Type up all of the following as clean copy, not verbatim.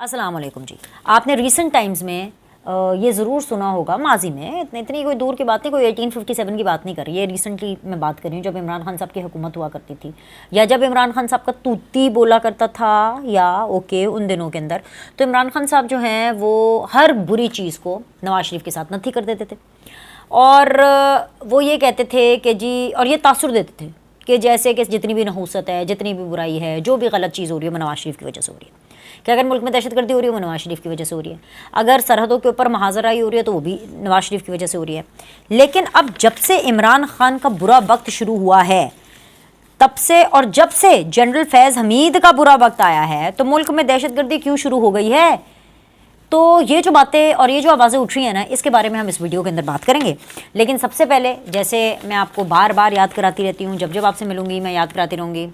अस्सलाम वालेकुम जी। आपने रीसेंट टाइम्स में ये ज़रूर सुना होगा, माजी में इतनी कोई दूर की बात नहीं, कोई 1857 की बात नहीं कर रही है, रिसेंटली मैं बात कर रही हूँ जब इमरान खान साहब की हुकूमत हुआ करती थी, या जब इमरान खान साहब का तूती बोला करता था, या ओके उन दिनों के अंदर तो इमरान खान साहब जो हैं वो हर बुरी चीज़ को नवाज शरीफ के साथ नथी कर देते थे। और वो ये कहते थे कि जी, और ये तासुर देते थे कि जैसे कि जितनी भी नहूसत है, जितनी भी बुराई है, जो भी गलत चीज़ हो रही है वो नवाज शरीफ की वजह से हो रही है, कि अगर मुल्क में दहशतगर्दी हो रही है वो नवाज शरीफ की वजह से हो रही है, अगर सरहदों के ऊपर महाजराई हो रही है तो वो भी नवाज शरीफ की वजह से हो रही है। लेकिन अब जब से इमरान खान का बुरा वक्त शुरू हुआ है तब से, और जब से जनरल फैज़ हमीद का बुरा वक्त आया है, तो मुल्क में दहशतगर्दी क्यों शुरू हो गई है। तो ये जो बातें और ये जो आवाज़ें उठ रही हैं ना, इसके बारे में हम इस वीडियो के अंदर बात करेंगे। लेकिन सबसे पहले, जैसे मैं आपको बार बार याद कराती रहती हूँ, जब जब आपसे मिलूंगी मैं याद कराती रहूँगी,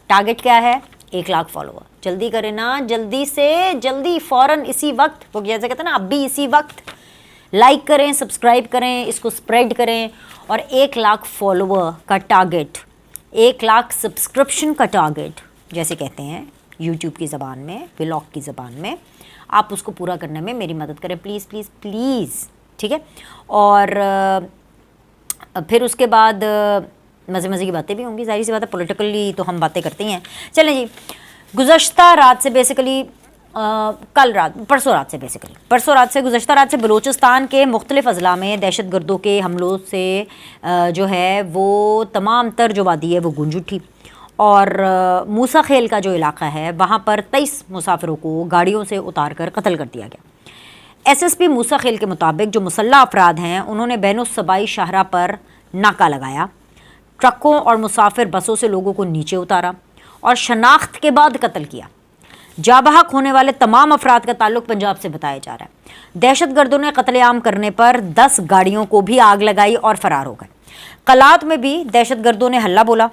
टारगेट क्या है? 1 लाख फॉलोवर। जल्दी करें ना, जल्दी से जल्दी, फ़ौरन इसी वक्त, वो जैसे कहते हैं ना, अभी इसी वक्त लाइक करें, सब्सक्राइब करें, इसको स्प्रेड करें। और 1 लाख फॉलोवर का टारगेट, 1 लाख सब्सक्रिप्शन का टारगेट जैसे कहते हैं यूट्यूब की ज़बान में, व्लॉग की ज़बान में, आप उसको पूरा करने में मेरी मदद करें प्लीज़ प्लीज़ प्लीज़, ठीक है। और फिर उसके बाद मज़े मज़े की बातें भी होंगी, जाहिर सी बात है, पॉलिटिकली तो हम बातें करते ही हैं। चलें जी, गुज़श्ता रात से बेसिकली परसों रात से गुज़श्ता रात से बलूचिस्तान के मुख्तलिफ़ अज़ला में दहशतगर्दों के हमलों से जो है वो तमाम तर जो वादी है वो गूंज उठी। और मूसा खेल का जो इलाका है वहाँ पर 23 मुसाफिरों को गाड़ियों से उतार कर कत्ल कर दिया गया। SSP मूसा खेल के मुताबिक जो मुसल्लह अफराद हैं उन्होंने बैनुस्सबाई शाहरा पर नाका लगाया, ट्रकों और मुसाफिर बसों से लोगों को नीचे उतारा और शनाख्त के बाद कत्ल किया। जाबहक होने वाले तमाम अफराद का ताल्लुक पंजाब से बताया जा रहा है। दहशतगर्दों ने कत्लेआम करने पर 10 गाड़ियों को भी आग लगाई और फरार हो गए। कलात में भी दहशतगर्दों ने हल्ला बोला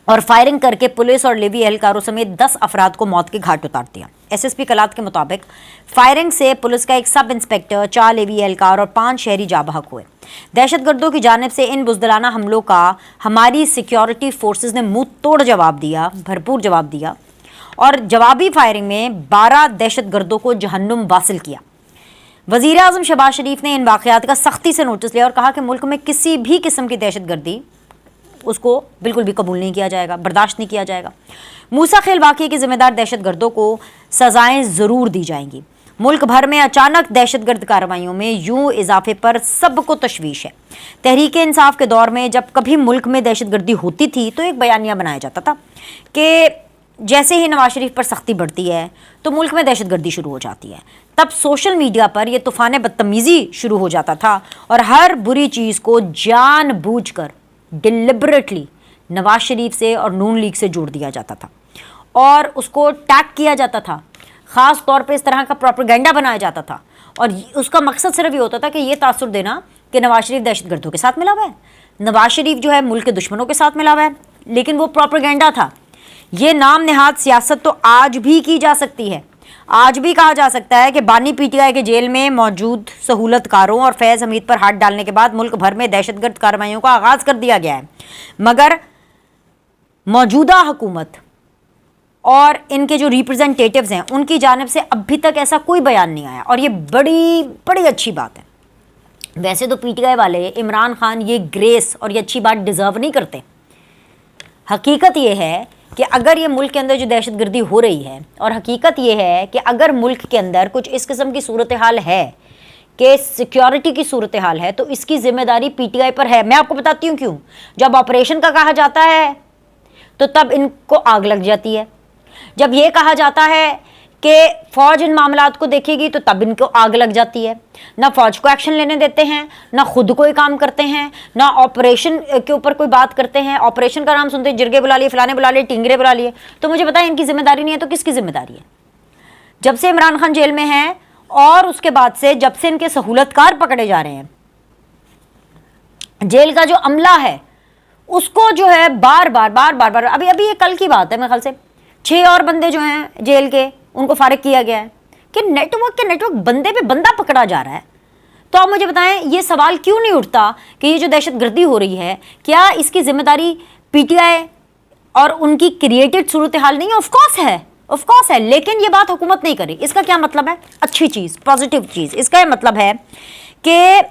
और फायरिंग करके पुलिस और लेवी एहलकारों समेत 10 अफराद को मौत के घाट उतार दिया। SSP कलात के मुताबिक फायरिंग से पुलिस का एक सब इंस्पेक्टर, 4 लेवी एहलकार और 5 शहरी जाबहक हुए। दहशतगर्दों की जानिब से इन बुज़दिलाना हमलों का हमारी सिक्योरिटी फोर्सेस ने मुंह तोड़ जवाब दिया, भरपूर जवाब दिया, और जवाबी फायरिंग में 12 दहशतगर्दों को जहन्नुम वासिल किया। वज़ीर आज़म शहबाज शरीफ ने इन वाक़यात का सख्ती से नोटिस लिया और कहा कि मुल्क में किसी भी किस्म की दहशतगर्दी उसको बिल्कुल भी कबूल नहीं किया जाएगा, बर्दाश्त नहीं किया जाएगा। मूसा खेल वाक़ये के ज़िम्मेदार दहशतगर्दों को सज़ाएँ ज़रूर दी जाएंगी। मुल्क भर में अचानक दहशतगर्द कार्रवाइयों में यूं इजाफे पर सबको तशवीश है। तहरीक इंसाफ के दौर में जब कभी मुल्क में दहशतगर्दी होती थी तो एक बयानिया बनाया जाता था कि जैसे ही नवाज शरीफ पर सख्ती बढ़ती है तो मुल्क में दहशतगर्दी शुरू हो जाती है। तब सोशल मीडिया पर यह तूफ़ान बदतमीज़ी शुरू हो जाता था और हर बुरी चीज़ को जानबूझकर डिलिबरेटली नवाज शरीफ से और नून लीग से जोड़ दिया जाता था और उसको टैग किया जाता था, ख़ास तौर पे इस तरह का प्रोपेगेंडा बनाया जाता था। और उसका मकसद सिर्फ ये होता था कि ये तासुर देना कि नवाज शरीफ दहशतगर्दों के साथ मिला हुआ है, नवाज शरीफ जो है मुल्क के दुश्मनों के साथ मिला हुआ है। लेकिन वो प्रोपेगेंडा था। ये नाम नेहाद सियासत तो आज भी की जा सकती है। आज भी कहा जा सकता है कि बानी PTI के जेल में मौजूद सहूलतकारों और फैज़ हमीद पर हाथ डालने के बाद मुल्क भर में दहशतगर्द कार्रवाइयों का आगाज़ कर दिया गया है, मगर मौजूदा हुकूमत और इनके जो रिप्रेजेंटेटिव्स हैं उनकी जानिब से अभी तक ऐसा कोई बयान नहीं आया, और ये बड़ी बड़ी अच्छी बात है। वैसे तो PTI वाले इमरान खान ये ग्रेस और ये अच्छी बात डिज़र्व नहीं करते। हकीकत ये है कि अगर ये मुल्क के अंदर जो दहशतगर्दी हो रही है, और हकीकत ये है कि अगर मुल्क के अंदर कुछ इस किस्म की सूरत हाल है कि सिक्योरिटी की सूरत हाल है, तो इसकी जिम्मेदारी PTI पर है। मैं आपको बताती हूँ क्यों। जब ऑपरेशन का कहा जाता है तो तब इनको आग लग जाती है। जब ये कहा जाता है कि फ़ौज इन मामलात को देखेगी तो तब इनको आग लग जाती है। ना फ़ौज को एक्शन लेने देते हैं, ना खुद कोई काम करते हैं, ना ऑपरेशन के ऊपर कोई बात करते हैं। ऑपरेशन का नाम सुनते जिरगे बुला लिए, फलाने बुला लिए, टिंगरे बुला लिए। तो मुझे बताएं, इनकी जिम्मेदारी नहीं है तो किसकी जिम्मेदारी है? जब से इमरान खान जेल में हैं और उसके बाद से जब से इनके सहूलतकार पकड़े जा रहे हैं, जेल का जो अमला है उसको जो है बार बार अभी ये कल की बात है, मेरे ख्याल से 6 और बंदे जो हैं जेल के उनको फारिग किया गया है कि नेटवर्क बंदे पे बंदा पकड़ा जा रहा है। तो आप मुझे बताएं, ये सवाल क्यों नहीं उठता कि ये जो दहशतगर्दी हो रही है, क्या इसकी जिम्मेदारी PTI और उनकी क्रिएटेड सूरत हाल नहीं है? ऑफ कोर्स है, ऑफ कोर्स है, लेकिन ये बात हुकूमत नहीं करी। इसका क्या मतलब है? अच्छी चीज़, पॉजिटिव चीज़। इसका ये मतलब है कि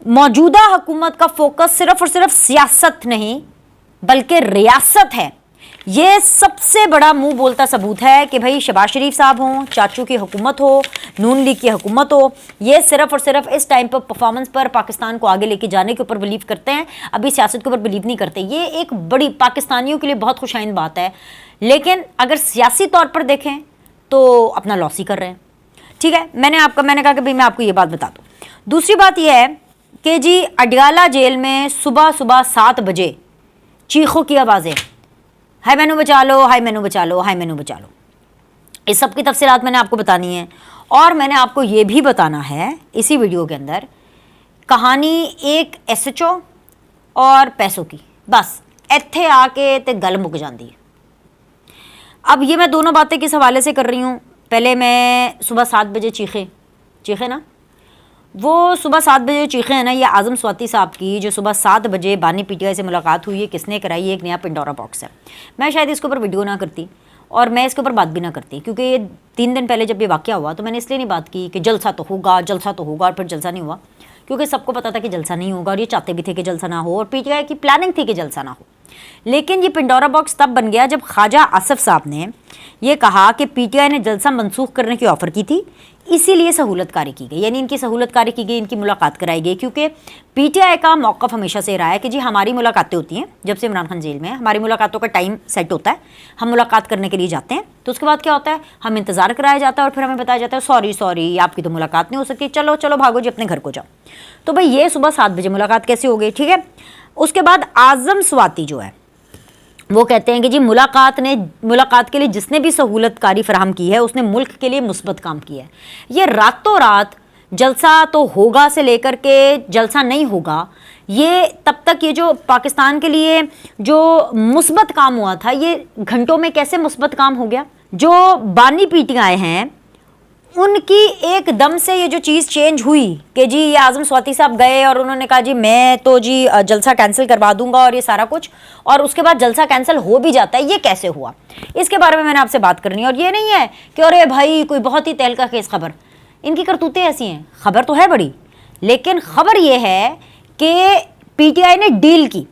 मौजूदा हुकूमत का फोकस सिर्फ और सिर्फ सियासत नहीं बल्कि रियासत है। ये सबसे बड़ा मुंह बोलता सबूत है कि भाई शहबाज शरीफ साहब हों, चाचू की हुकूमत हो, नून लीग की हुकूमत हो, ये सिर्फ और सिर्फ इस टाइम पर परफॉर्मेंस पर पाकिस्तान को आगे लेके जाने के ऊपर बिलीव करते हैं, अभी सियासत के ऊपर बिलीव नहीं करते। ये एक बड़ी पाकिस्तानियों के लिए बहुत खुशाइन बात है, लेकिन अगर सियासी तौर पर देखें तो अपना लॉस ही कर रहे हैं। ठीक है, मैंने कहा कि भाई मैं आपको ये बात बता दूँ। दूसरी बात यह है कि जी अडयाला जेल में सुबह सुबह 7 बजे चीखों की आवाज़ें, हाय मैनू बचा लो, हाय मैनू बचा लो, हाय मैनू बचा लो। इस सब की तफसीलात मैंने आपको बतानी है, और मैंने आपको ये भी बताना है इसी वीडियो के अंदर कहानी एक SHO और पैसों की। बस इत्थे आके ते गल मुक जाती है। अब ये मैं दोनों बातें किस हवाले से कर रही हूँ। पहले मैं सुबह 7 बजे चीखे ना, वो सुबह 7 बजे चीखे हैं ना, ये आज़म स्वाति साहब की जो सुबह 7 बजे बानी PTI से मुलाकात हुई है, किसने कराई? ये एक नया पिंडोरा बॉक्स है। मैं शायद इसके ऊपर वीडियो ना करती और मैं इसके ऊपर बात भी ना करती, क्योंकि ये 3 दिन पहले जब ये वाक़या हुआ तो मैंने इसलिए नहीं बात की कि जलसा तो होगा और फिर जलसा नहीं हुआ, क्योंकि सबको पता था कि जलसा नहीं होगा और ये चाहते भी थे कि जलसा ना हो और PTI की प्लानिंग थी कि जलसा ना हो। लेकिन ये पिंडोरा बॉक्स तब बन गया जब ख्वाजा आसिफ साहब ने ये कहा कि PTI ने जलसा मनसूख करने की ऑफ़र की थी, इसीलिए सहूलतकारी की गई, यानी इनकी सहूलतकारी की गई, इनकी मुलाकात कराई गई। क्योंकि PTI का मौक़िफ़ हमेशा से रहा है कि जी हमारी मुलाकातें होती हैं, जब से इमरान खान जेल में है हमारी मुलाकातों का टाइम सेट होता है, हम मुलाकात करने के लिए जाते हैं, तो उसके बाद क्या होता है, हम इंतज़ार कराया जाता है और फिर हमें बताया जाता है सॉरी आपकी तो मुलाकात नहीं हो सकती, चलो भागो जी अपने घर को जाओ। तो भाई ये सुबह 7 बजे मुलाकात कैसे हो गई? ठीक है। उसके बाद आज़म स्वाति जो है वो कहते हैं कि जी मुलाकात के लिए जिसने भी सहूलतकारी फराहम की है उसने मुल्क के लिए मुस्बत काम किया है। ये रातों रात जलसा तो होगा से लेकर के जलसा नहीं होगा, ये तब तक ये जो पाकिस्तान के लिए जो मुस्बत काम हुआ था ये घंटों में कैसे मुस्बत काम हो गया? जो बानी PTI हैं उनकी एकदम से ये जो चीज़ चेंज हुई कि जी ये आज़म स्वाति साहब गए और उन्होंने कहा जी मैं तो जी जलसा कैंसिल करवा दूंगा और ये सारा कुछ, और उसके बाद जलसा कैंसिल हो भी जाता है, ये कैसे हुआ? इसके बारे में मैंने आपसे बात करनी है। और ये नहीं है कि अरे भाई कोई बहुत ही तहलका केस खबर, इनकी करतूतें ऐसी हैं, खबर तो है बड़ी, लेकिन खबर ये है कि PTI ने डील की।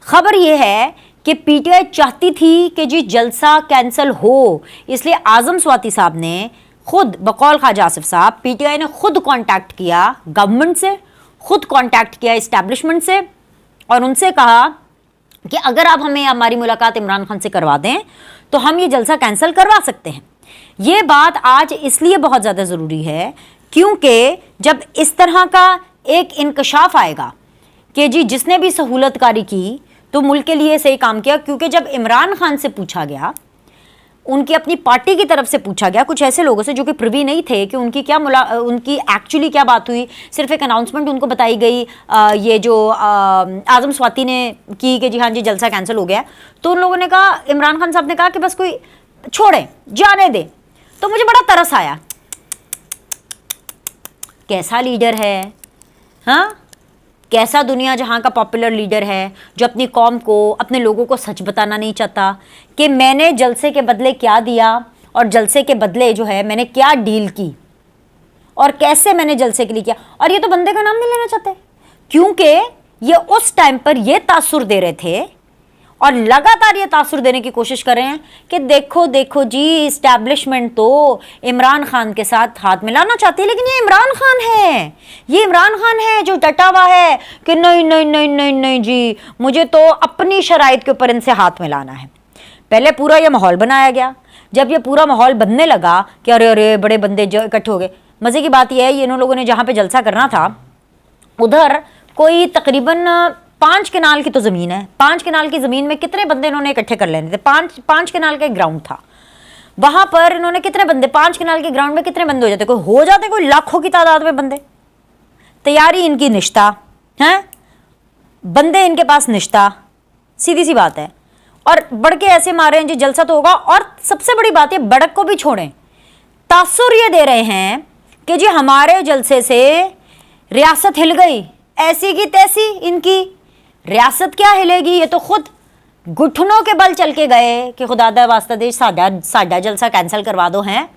खबर ये है कि PTI चाहती थी कि जी जलसा कैंसिल हो, इसलिए आज़म स्वाति साहब ने खुद बकौल ख्वाजा आसिफ साहब PTI ने खुद कांटेक्ट किया गवर्नमेंट से, खुद कांटेक्ट किया इस्टेब्लिशमेंट से और उनसे कहा कि अगर आप हमें हमारी मुलाकात इमरान खान से करवा दें तो हम ये जलसा कैंसिल करवा सकते हैं। ये बात आज इसलिए बहुत ज़्यादा ज़रूरी है क्योंकि जब इस तरह का एक इंकशाफ आएगा कि जी जिसने भी सहूलतकारी की तो मुल्क के लिए सही काम किया, क्योंकि जब इमरान खान से पूछा गया, उनकी अपनी पार्टी की तरफ से पूछा गया कुछ ऐसे लोगों से जो कि प्रिवी नहीं थे कि उनकी एक्चुअली क्या बात हुई, सिर्फ एक अनाउंसमेंट उनको बताई गई ये जो आज़म स्वाति ने की कि जी हाँ जी जलसा कैंसिल हो गया, तो उन लोगों ने कहा, इमरान खान साहब ने कहा कि बस कोई छोड़े जाने दे। तो मुझे बड़ा तरस आया, कैसा लीडर है, हाँ कैसा दुनिया जहाँ का पॉपुलर लीडर है जो अपनी कौम को, अपने लोगों को सच बताना नहीं चाहता कि मैंने जलसे के बदले क्या दिया और जलसे के बदले जो है मैंने क्या डील की और कैसे मैंने जलसे के लिए किया। और ये तो बंदे का नाम नहीं लेना चाहते क्योंकि ये उस टाइम पर ये तासुर दे रहे थे और लगातार ये तासुर देने की कोशिश कर रहे हैं कि देखो जी इस्टेब्लिशमेंट तो इमरान खान के साथ हाथ मिलाना चाहती है, लेकिन ये इमरान खान है जो डटा हुआ है कि नहीं जी मुझे तो अपनी शराइत के ऊपर इनसे हाथ मिलाना है। पहले पूरा ये माहौल बनाया गया, जब ये पूरा माहौल बनने लगा कि अरे बड़े बंदे इकट्ठे हो गए। मज़े की बात यह है ये इन लोगों ने जहाँ पे जलसा करना था उधर कोई तकरीबन 5 कनाल की तो ज़मीन है, 5 कनाल की ज़मीन में कितने बंदे इन्होंने इकट्ठे कर लेने थे? 5 कनाल का एक ग्राउंड था, वहाँ पर इन्होंने कितने बंदे, 5 कनाल के ग्राउंड में कितने बंदे हो जाते कोई लाखों की तादाद में बंदे। तैयारी इनकी निश्ता है, बंदे इनके पास निश्ता, सीधी सी बात है। और बड़के ऐसे मारे हैं जी जलसा तो होगा। और सबसे बड़ी बात है बड़क को भी छोड़ें, तासुर ये दे रहे हैं कि जी हमारे जलसे से रियासत हिल गई, ऐसी की तैसी। इनकी रियासत क्या हिलेगी, ये तो खुद घुटनों के बल चल के गए कि खुदादा वास्ता देश साडा जलसा कैंसिल करवा दो हैं,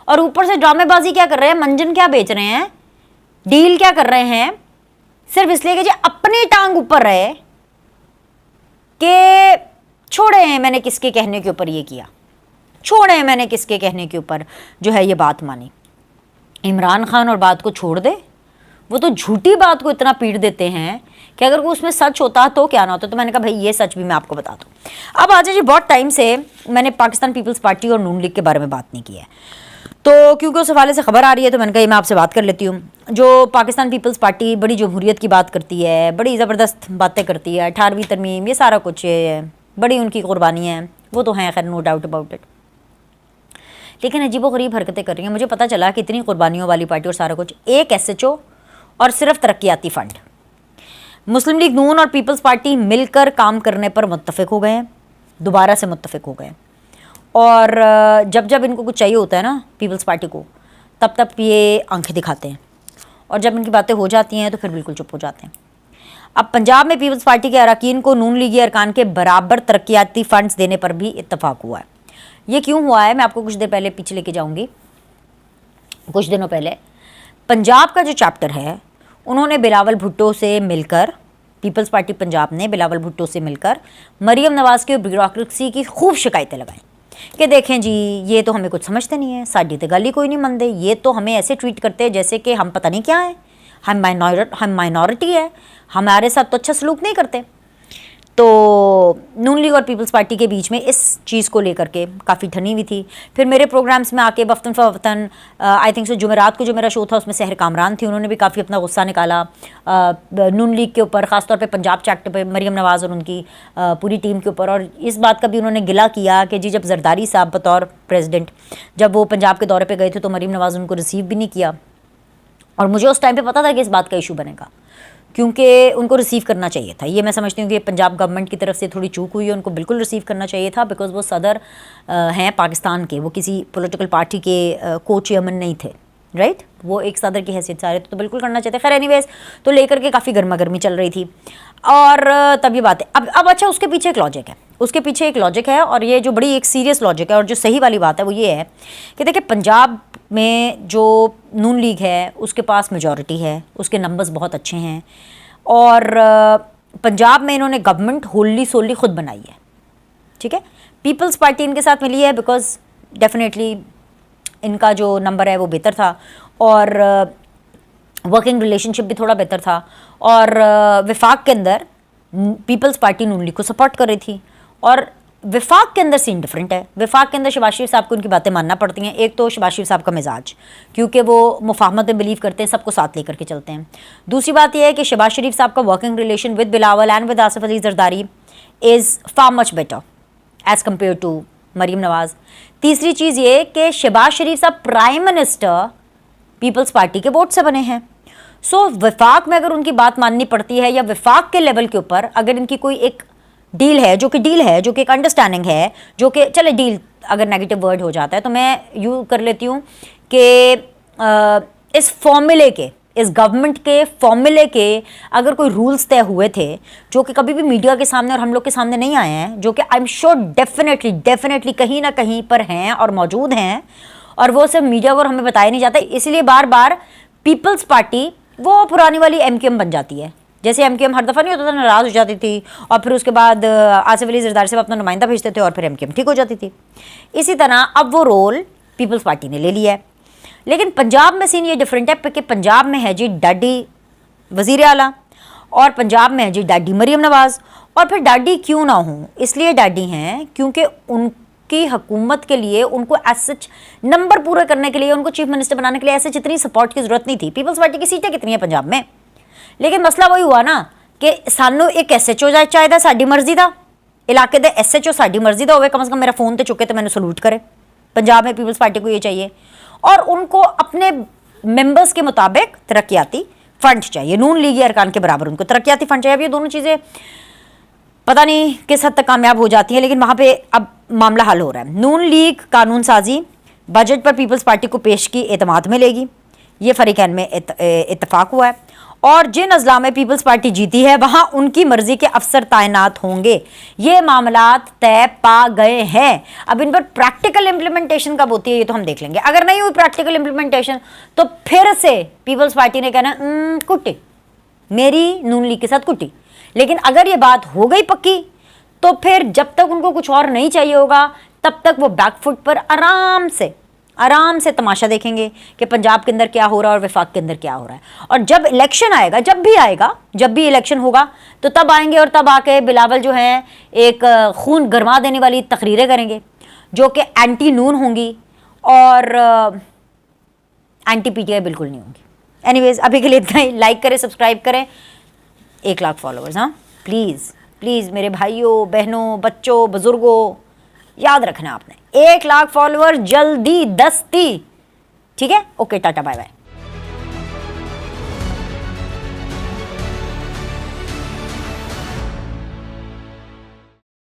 और ऊपर से ड्रामेबाजी क्या कर रहे हैं, मंजन क्या बेच रहे हैं, डील क्या कर रहे हैं, सिर्फ इसलिए कि जी अपनी टांग ऊपर रहे कि छोड़े हैं मैंने किसके कहने के ऊपर ये किया, छोड़े हैं मैंने किसके कहने के ऊपर जो है ये बात मानी। इमरान खान और बात को छोड़ दे, वो तो झूठी बात को इतना पीट देते हैं कि अगर वो उसमें सच होता तो क्या ना होता। तो मैंने कहा भाई ये सच भी मैं आपको बता दूँ। अब आज जी बहुत टाइम से मैंने पाकिस्तान पीपल्स पार्टी और नून लीग के बारे में बात नहीं की है, तो क्योंकि उस हवाले से खबर आ रही है तो मैंने कहा मैं आपसे बात कर लेती हूँ। जो पाकिस्तान पीपल्स पार्टी बड़ी जमहूरियत की बात करती है, बड़ी ज़बरदस्त बातें करती है, 18वीं तरमीम, ये सारा कुछ है, बड़ी उनकी कुर्बानी है, वो तो हैं खैर, नो डाउट अबाउट इट, लेकिन अजीबोगरीब हरकतें कर रही हैं। मुझे पता चला कि इतनी कुर्बानियों वाली पार्टी और सारा कुछ, एक SHO और सिर्फ तरक्याती फ़ंड। मुस्लिम लीग नून और पीपल्स पार्टी मिलकर काम करने पर मुत्तफ़िक हो गए हैं, दोबारा से मुत्तफ़िक हो गए। और जब जब इनको कुछ चाहिए होता है ना पीपल्स पार्टी को, तब तब ये आंखें दिखाते हैं, और जब इनकी बातें हो जाती हैं तो फिर बिल्कुल चुप हो जाते हैं। अब पंजाब में पीपल्स पार्टी के अरकान को नून लीगी अरकान के बराबर तरक्याती फ़ंड्स देने पर भी इत्तफाक हुआ है। ये क्यों हुआ है मैं आपको कुछ देर पहले पीछे लेके जाऊँगी। कुछ दिनों पहले पंजाब का जो चैप्टर है, उन्होंने बिलावल भुट्टो से मिलकर, पीपल्स पार्टी पंजाब ने बिलावल भुट्टो से मिलकर मरीम नवाज़ की ब्यूरोक्रेसी की खूब शिकायतें लगाई कि देखें जी ये तो हमें कुछ समझते नहीं है, साड़ी तो गल ही कोई नहीं मनते, ये तो हमें ऐसे ट्रीट करते हैं जैसे कि हम पता नहीं क्या है, हम माइनॉरिटी है, हमारे साथ तो अच्छा सलूक नहीं करते। तो नून लीग और पीपल्स पार्टी के बीच में इस चीज़ को लेकर के काफ़ी ठनी हुई थी। फिर मेरे प्रोग्राम्स में आके वफ्तन फ़वतन, आई थिंक सो जुमेरात को जो मेरा शो था उसमें सहर कामरान थी, उन्होंने भी काफ़ी अपना गुस्सा निकाला नून लीग के ऊपर, ख़ासतौर पे पंजाब चैप्टर पे मरीम नवाज़ और उनकी पूरी टीम के ऊपर। और इस बात का भी उन्होंने गिला किया कि जी जब जरदारी साहब बतौर प्रेसिडेंट जब वो पंजाब के दौरे पर गए थे तो मरीम नवाज़ उनको रिसीव भी नहीं किया, और मुझे उस टाइम पर पता था कि इस बात का इशू बनेगा, क्योंकि उनको रिसीव करना चाहिए था। ये मैं समझती हूँ कि पंजाब गवर्नमेंट की तरफ से थोड़ी चूक हुई है, उनको बिल्कुल रिसीव करना चाहिए था, बिकॉज वो सदर हैं पाकिस्तान के, वो किसी पॉलिटिकल पार्टी के को चेयरमैन नहीं थे, राइट, वो एक सदर की हैसियत सारे तो बिल्कुल करना चाहिए। खैर एनीवेज, तो लेकर के काफ़ी गर्मा गर्मी चल रही थी, और तब ये बात है। अब अच्छा, उसके पीछे एक लॉजिक है, उसके पीछे एक लॉजिक है, और ये जो बड़ी एक सीरियस लॉजिक है और जो सही वाली बात है वो ये है कि देखिए पंजाब में जो नून लीग है उसके पास मेजॉरिटी है, उसके नंबर्स बहुत अच्छे हैं, और पंजाब में इन्होंने गवर्नमेंट होली सोली खुद बनाई है, ठीक है। पीपल्स पार्टी इनके साथ मिली है बिकॉज डेफिनेटली इनका जो नंबर है वो बेहतर था, और वर्किंग रिलेशनशिप भी थोड़ा बेहतर था, और विफाक के अंदर पीपल्स पार्टी नून लीग को सपोर्ट कर रही थी, और विफाक के अंदर सीन डिफरेंट है। विफाक के अंदर शहबाज शरीफ साहब को उनकी बातें मानना पड़ती हैं। एक तो शहबाज शरीफ साहब का मिजाज, क्योंकि वो मुफाहमत में बिलीव करते हैं, सबको साथ लेकर के चलते हैं। दूसरी बात यह है कि शहबाज शरीफ साहब का working relation with Bilawal and with Asif Ali Zardari is far much better as compare to Maryam Nawaz. तीसरी चीज़ ये कि शहबाज शरीफ साहब प्राइम मिनिस्टर पीपल्स पार्टी के वोट से बने हैं। सो विफाक में अगर उनकी बात माननी पड़ती है, या विफाक के लेवल के ऊपर अगर इनकी कोई एक डील है जो कि एक अंडरस्टैंडिंग है, जो कि चले डील अगर नेगेटिव वर्ड हो जाता है तो मैं यूँ कर लेती हूँ कि इस फॉर्मूले के, इस गवर्नमेंट के फॉर्मूले के अगर कोई रूल्स तय हुए थे जो कि कभी भी मीडिया के सामने और हम लोग के सामने नहीं आए हैं, जो कि आई एम श्योर डेफिनेटली कहीं ना कहीं पर हैं और मौजूद हैं, और वो सिर्फ मीडिया को हमें बताया नहीं जाता, इसलिए बार बार पीपल्स पार्टी वो पुरानी वाली MQM बन जाती है। जैसे MQM हर दफ़ा नहीं होता था, नाराज़ हो जाती थी और फिर उसके बाद आसिफ अली जरदारी से अपना नुमाइंदा भेजते थे और फिर MQM ठीक हो जाती थी। इसी तरह अब वो रोल पीपल्स पार्टी ने ले लिया है। लेकिन पंजाब में सीन ये डिफरेंट है कि पंजाब में है जी डैडी वज़ीर आला, और पंजाब में है जी डैडी मरीम नवाज़। और फिर डैडी क्यों ना हो, इसलिए डैडी हैं क्योंकि उनकी हुकूमत के लिए, उनको ऐसे नंबर पूरे करने के लिए, उनको चीफ मिनिस्टर बनाने के लिए ऐसे जितनी सपोर्ट की ज़रूरत नहीं थी। पीपल्स पार्टी की सीटें कितनी हैं पंजाब में, लेकिन मसला वही हुआ ना कि सानू एक SHO चाहिए, साड़ी मर्जी का इलाके का SHO साड़ी मर्जी का हो, कम से कम मेरा फोन तो चुके तो मैंने सलूट करे। पंजाब में पीपल्स पार्टी को ये चाहिए, और उनको अपने मेंबर्स के मुताबिक तरक्याती फंड चाहिए। नून लीग अरकान के बराबर उनको तरक्याती फंड चाहिए। अब ये दोनों चीज़ें पता नहीं किस हद तक कामयाब हो जाती हैं, लेकिन वहाँ पे अब मामला हल हो रहा है। नून लीग कानून साजी बजट पर पीपल्स पार्टी को पेश की एतमाद में लेगी, ये फरीकैन में इत्तफाक हुआ है। और जिन अजला में पीपल्स पार्टी जीती है वहां उनकी मर्जी के अफसर तैनात होंगे। ये मामलात तय पा गए हैं। अब इन पर प्रैक्टिकल इंप्लीमेंटेशन कब होती है ये तो हम देख लेंगे। अगर नहीं हुई प्रैक्टिकल इंप्लीमेंटेशन तो फिर से पीपल्स पार्टी ने कहना कुट्टी, मेरी नून लीग के साथ कुट्टी। लेकिन अगर ये बात हो गई पक्की तो फिर जब तक उनको कुछ और नहीं चाहिए होगा तब तक वो बैकफुट पर आराम से तमाशा देखेंगे कि पंजाब के अंदर क्या हो रहा है और वफाक के अंदर क्या हो रहा है। और जब इलेक्शन आएगा, जब भी इलेक्शन होगा तो तब आएंगे और तब आके बिलावल जो है एक खून गरमा देने वाली तकरीरें करेंगे जो कि एंटी नून होंगी और एंटी पीटीआई बिल्कुल नहीं होंगी। एनीवेज अभी के लिए इतना ही। लाइक करें, सब्सक्राइब करें। 1 लाख फॉलोअर्स, हाँ प्लीज़ मेरे भाइयों बहनों बच्चों बुजुर्गों, याद रखना आपने 1 लाख फॉलोअर जल्दी दस्ती। ठीक है, ओके, टाटा बाय बाय।